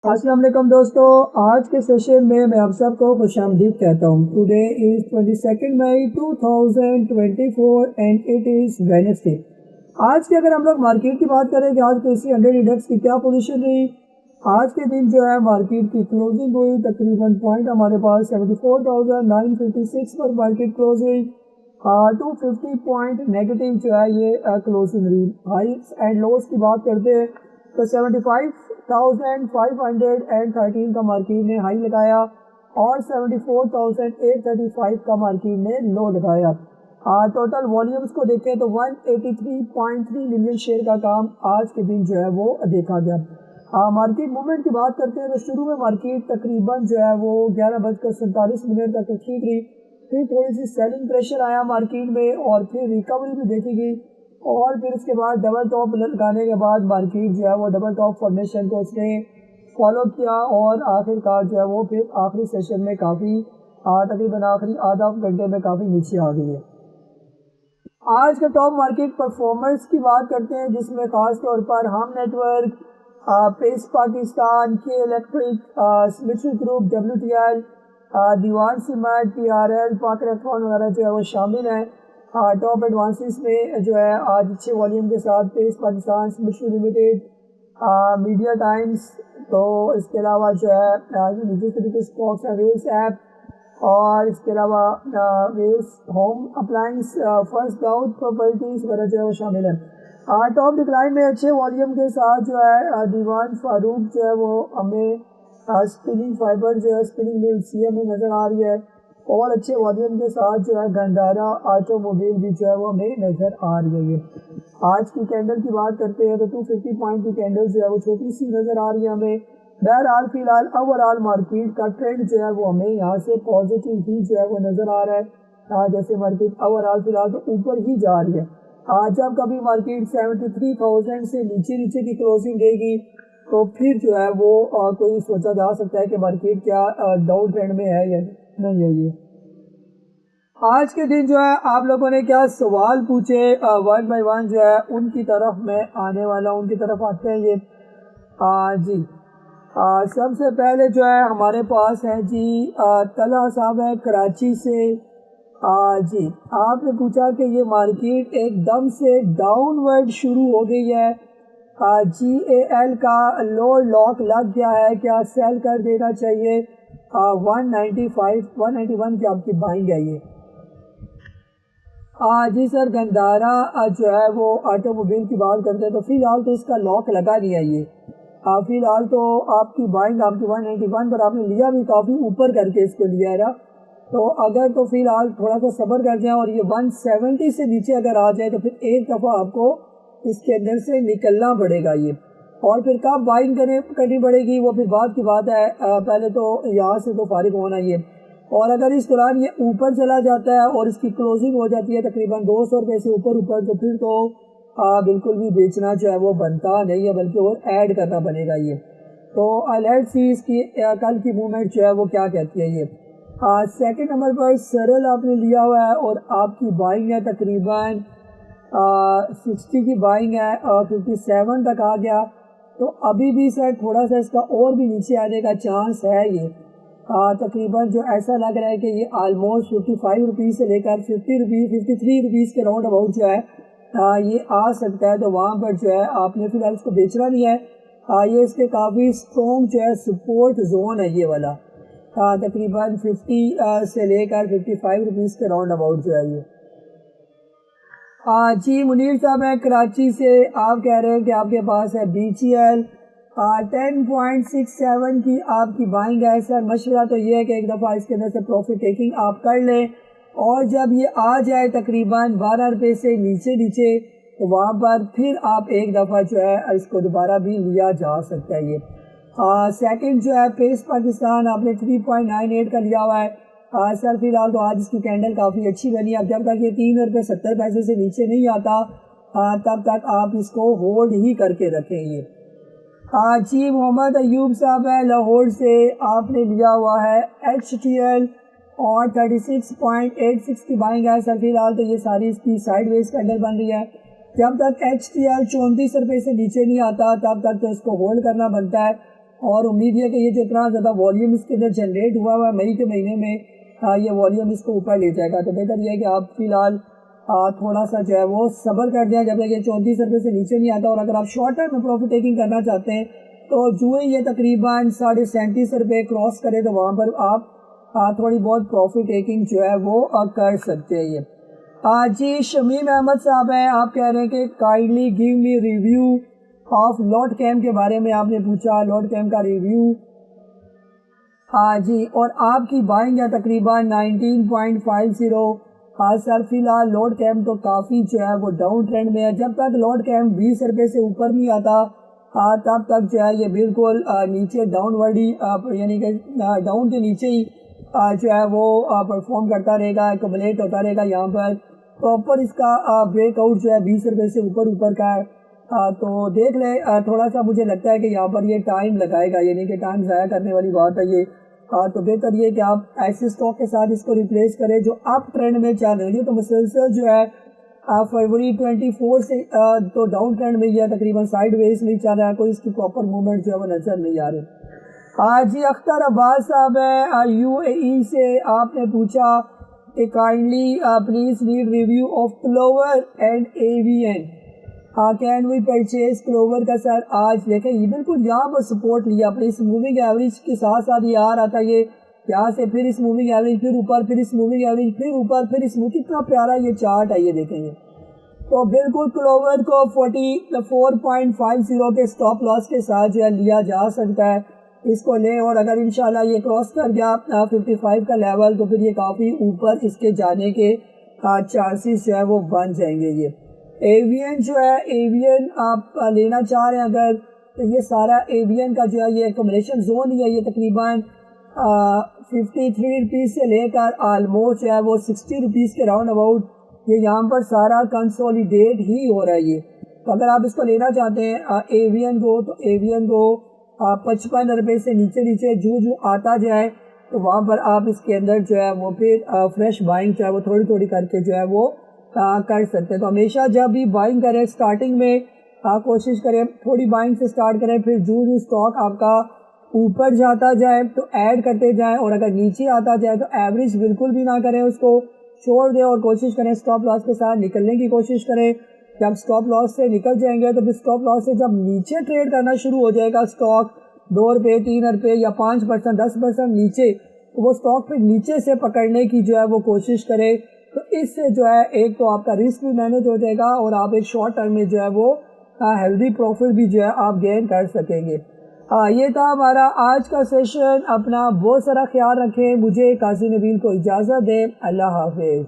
السلام علیکم دوستو، آج کے سیشن میں میں آپ سب کو خوش آمدید کہتا ہوں۔ Today is 22 May 2024 and it is Wednesday. آج کے اگر ہم لوگ مارکیٹ کی بات کریں کہ آج KC 100 انڈیکس کی کیا پوزیشن رہی، آج کے دن جو ہے مارکیٹ کی کلوزنگ ہوئی تقریباً پوائنٹ ہمارے پاس 74,956 پر مارکیٹ کلوز ہوئی۔ 250 پوائنٹ نیگیٹو جو ہے یہ کلوزنگ رہی۔ ہائیز اینڈ لوز کی بات کرتے ہیں تو 75,513 کا مارکیٹ نے ہائی لگایا اور 74,835 کا مارکیٹ نے لو لگایا۔ ٹوٹل والیومز کو دیکھیں تو 183.3 ملین شیئر کا کام آج کے دن جو ہے وہ دیکھا گیا۔ مارکیٹ موومنٹ کی بات کرتے ہیں تو شروع میں مارکیٹ تقریباً جو ہے وہ 11:47 تک ٹھیک رہی، پھر تھوڑی سی سیلنگ پریشر آیا مارکیٹ میں اور پھر ریکوری بھی دیکھی گئی اور پھر اس کے بعد ڈبل ٹاپ لگانے کے بعد مارکیٹ جو ہے وہ ڈبل ٹاپ فارمیشن کو اس نے فالو کیا اور آخر کار جو ہے وہ پھر آخری سیشن میں کافی تقریباً آخری آدھا گھنٹے میں کافی نیچے آ گئی ہے۔ آج کے ٹاپ مارکیٹ پرفارمرز کی بات کرتے ہیں جس میں خاص طور پر ہم نیٹ ورک، پیس پاکستان، کے الیکٹرک، سمیٹری گروپ، WTL، دیوان سیمنٹ، PRL، پاک الیکٹرون وغیرہ جو ہے وہ شامل ہیں۔ ٹاپ ایڈوانسز میں جو ہے آج اچھے والیوم کے ساتھ Pace Pakistan, symmetry limited, media times, تو اس کے علاوہ جو ہے نیچے طریقے اسٹاکس ہیں ویلز ایپ اور اس کے علاوہ ویلز ہوم اپلائنس، فرسٹ داؤد پراپرٹیز وغیرہ جو ہے وہ شامل ہیں۔ ٹاپ ڈکلائن میں اچھے والیوم کے ساتھ جو ہے دیوان فاروق جو ہے وہ ہمیں اسپننگ فائبر جو ہے اسپننگ مل CM میں نظر آ رہی ہے اور اچھے والیوم کے ساتھ جو ہے گندارا آٹو موبائل بھی جو ہے وہ ہمیں نظر آ رہی ہے۔ آج کی کینڈل کی بات کرتے ہیں تو 250 پوائنٹ کی کینڈل جو ہے وہ چھوٹی سی نظر آ رہی ہے ہمیں۔ بہرحال فی الحال اوورآل مارکیٹ کا ٹرینڈ جو ہے وہ ہمیں یہاں سے پازیٹیو ہی جو ہے وہ نظر آ رہا ہے، جیسے مارکیٹ اوورآل فی الحال تو اوپر ہی جا رہی ہے۔ جب کبھی مارکیٹ 73,000 سے نیچے کی کلوزنگ دے گی تو پھر جو ہے وہ کوئی سوچا جا سکتا ہے کہ مارکیٹ کیا ڈاؤن ٹرینڈ میں ہے یا نہیں ہے۔ یہ آج کے دن جو ہے آپ لوگوں نے کیا سوال پوچھے، ون بائی ون جو ہے ان کی طرف میں آنے والا ہوں، ان کی طرف آتے ہیں یہ جی سب سے پہلے جو ہے ہمارے پاس ہے جی طلحہ صاحب ہے کراچی سے۔ جی آپ نے پوچھا کہ یہ مارکیٹ ایک دم سے ڈاؤن ورڈ شروع ہو گئی ہے، GAL کا لو لاک لگ گیا ہے، کیا سیل کر دینا چاہیے؟ 195 191 کی آپ کی بائنگ ہے یہ۔ جی سر گندارا جو ہے وہ آٹو موبائل کی بات کرتے ہیں تو فی الحال تو اس کا لاک لگا نہیں ہے یہ، فی الحال تو آپ کی بائنگ آپ کی 191 پر آپ نے لیا بھی کافی اوپر کر کے اس کو لیا ہے نا، تو اگر تو فی الحال تھوڑا سا صبر کر جائیں اور یہ 170 سے نیچے اگر آ جائے تو پھر ایک دفعہ آپ کو اس کے اندر سے نکلنا پڑے گا یہ، اور پھر کب بائنگ کرنی پڑے گی وہ پھر بعد کی بات ہے، پہلے تو یہاں سے تو فارغ ہونا یہ، اور اگر اس دوران یہ اوپر چلا جاتا ہے اور اس کی کلوزنگ ہو جاتی ہے تقریباً 200 روپے سے اوپر تو پھر تو بالکل بھی بیچنا جو ہے وہ بنتا نہیں ہے بلکہ اور ایڈ کرنا بنے گا یہ، تو لیٹس سی اس کی کل کی موومنٹ جو ہے وہ کیا کہتی ہے یہ۔ سیکنڈ نمبر پر سرل آپ نے لیا ہوا ہے اور آپ کی بائنگ ہے تقریباً 60 کی بائنگ ہے، 57 تک آ گیا، تو ابھی بھی سر تھوڑا سا اس کا اور بھی نیچے آنے کا چانس ہے یہ، تقریباً جو ایسا لگ رہا ہے کہ یہ آلموسٹ 55 روپیز سے لے کر 50 روپیز 53 روپیز کے راؤنڈ اباؤٹ جو ہے یہ آ سکتا ہے، تو وہاں پر جو ہے آپ نے فی الحال اس کو بیچنا نہیں ہے، یہ اس کے کافی اسٹرونگ جو ہے سپورٹ زون ہے یہ والا، تقریباً 50 سے لے کر 55 روپیز کے راؤنڈ اباؤٹ جو ہے یہ۔ جی منیر صاحب ہیں کراچی سے، آپ کہہ رہے ہیں کہ آپ کے پاس ہے BGL 10.67 کی آپ کی بائنگ ہے، سر مشورہ تو یہ ہے کہ ایک دفعہ اس کے اندر سے پروفٹ ٹیکنگ آپ کر لیں اور جب یہ آ جائے تقریباً 12 روپے سے نیچے تو وہاں پر پھر آپ ایک دفعہ جو ہے اس کو دوبارہ بھی لیا جا سکتا ہے یہ۔ سیکنڈ جو ہے پیس پاکستان آپ نے 3.98 کا لیا ہوا ہے، سر فی الحال تو آج اس کی کینڈل کافی اچھی بنی ہے، اب جب تک یہ 3 روپے 70 پیسے سے نیچے نہیں آتا تب تک آپ اس کو ہولڈ ہی کر کے رکھیں یہ۔ جی محمد ایوب صاحب ہے لاہور سے، آپ نے لیا ہوا ہے HTL اور 36.86 کی بائنگ ہے، سر فی الحال تو یہ ساری اس کی سائیڈ ویز کینڈل بن رہی ہے، جب تک HTL 34 روپے سے نیچے نہیں آتا تب تک تو اس کو ہولڈ کرنا بنتا ہے، اور امید ہے کہ یہ جو اتنا زیادہ والیوم اس کے اندر جنریٹ ہوا ہے مئی کے مہینے میں یہ والیوم اس کو اوپر لے جائے گا. تو بہتر یہ ہے کہ آپ فی الحال تھوڑا سا جو ہے وہ صبر کر دیں جب تک یہ 34 روپے سے نیچے نہیں آتا. اور اگر آپ شارٹ ٹرم میں پروفٹ ٹیکنگ کرنا چاہتے ہیں تو جو ہی یہ تقریباً 37.5 روپے کراس کرے تو وہاں پر آپ تھوڑی بہت پروفٹ ٹیکنگ جو ہے وہ کر سکتے ہیں. یہ جی شمیم احمد صاحب ہیں, آپ کہہ رہے ہیں کہ kindly give me review of لوٹ کیم کے بارے میں آپ نے پوچھا, لوٹ کیم کا ریویو. جی, اور آپ کی بائنگ ہے تقریباً 19.50. سر فی الحال لوڈ کیم تو کافی جو ہے وہ ڈاؤن ٹرینڈ میں ہے. جب تک لوڈ کیم 20 روپے سے اوپر نہیں آتا تب تک جو ہے یہ بالکل نیچے ڈاؤن ورڈ ہی یعنی کہ ڈاؤن کے نیچے ہی جو ہے وہ پرفارم کرتا رہے گا, ایکومولیٹ ہوتا رہے گا. یہاں پر پراپر اس کا بریک آؤٹ جو ہے 20 روپے سے اوپر کا ہے. تو دیکھ لیں, تھوڑا سا مجھے لگتا ہے کہ یہاں پر یہ ٹائم لگائے گا, یعنی کہ ٹائم ضائع کرنے والی بات ہے یہ. تو بہتر یہ کہ آپ ایسے اسٹاک کے ساتھ اس کو ریپلیس کریں جو اپ ٹرینڈ میں چل رہی ہے. تو مسلسل جو ہے فروری 24 سے تو ڈاؤن ٹرینڈ میں یہ تقریباً سائیڈ ویز میں چل رہا ہے, کوئی اس کی پراپر موومنٹ جو ہے وہ نظر نہیں آ رہی. جی اختر عباس صاحب ہیں UAE سے, آپ نے پوچھا کہ kindly please need review of clover and AVN. Can we purchase clover کا. سر آج دیکھیں یہ بالکل یہاں پر سپورٹ لیا اپنے اس موونگ ایوریج کے ساتھ ساتھ یہ آ رہا تھا, یہ یہاں سے پھر اس موونگ ایوریج پھر اوپر, پھر اس موونگ ایوریج پھر اوپر, پھر اس کتنا پیارا یہ چارٹ ہے یہ دیکھیں یہ. تو بالکل کلوور کو 44.50 کے سٹاپ لاس کے ساتھ جو ہے لیا جا سکتا ہے, اس کو لیں. اور اگر انشاءاللہ یہ کراس کر گیا 55 کا لیول تو پھر یہ کافی اوپر اس کے جانے کے چانسز جو ہے وہ بن جائیں گے. یہ AVN جو ہے, AVN آپ لینا چاہ رہے ہیں اگر تو یہ سارا AVN کا جو ہے یہ ایکومولیشن زون ہی ہے. یہ تقریباً 53 روپیز سے لے کر آلموسٹ جو ہے وہ 60 روپیز کے راؤنڈ اباؤٹ یہ یہاں پر سارا کنسولیڈیٹ ہی ہو رہا ہے یہ. تو اگر آپ اس کو لینا چاہتے ہیں AVN کو تو AVN کو 55 روپے سے نیچے جو آتا جائے تو وہاں پر آپ اس کے اندر جو ہے وہ پھر فریش بائنگ جو ہے وہ تھوڑی کر کے جو ہے وہ کر سکتے ہیں. تو ہمیشہ جب بھی بائنگ کریں سٹارٹنگ میں کوشش کریں تھوڑی بائنگ سے سٹارٹ کریں, پھر جو سٹاک آپ کا اوپر جاتا جائے تو ایڈ کرتے جائیں, اور اگر نیچے آتا جائے تو ایوریج بالکل بھی نہ کریں, اس کو چھوڑ دیں اور کوشش کریں سٹاپ لاس کے ساتھ نکلنے کی کوشش کریں. جب سٹاپ لاس سے نکل جائیں گے تو پھر سٹاپ لاس سے جب نیچے ٹریڈ کرنا شروع ہو جائے گا سٹاک 2 روپے 3 روپے یا 5% 10% نیچے, تو وہ سٹاک پھر نیچے سے پکڑنے کی جو ہے وہ کوشش کرے. تو اس سے جو ہے ایک تو آپ کا رسک بھی مینیج ہو جائے گا اور آپ ایک شارٹ ٹرم میں جو ہے وہ ہیلدی پروفٹ بھی جو ہے آپ گین کر سکیں گے. یہ تھا ہمارا آج کا سیشن. اپنا بہت سارا خیال رکھیں. مجھے قاضی نبیل کو اجازت دیں. اللہ حافظ.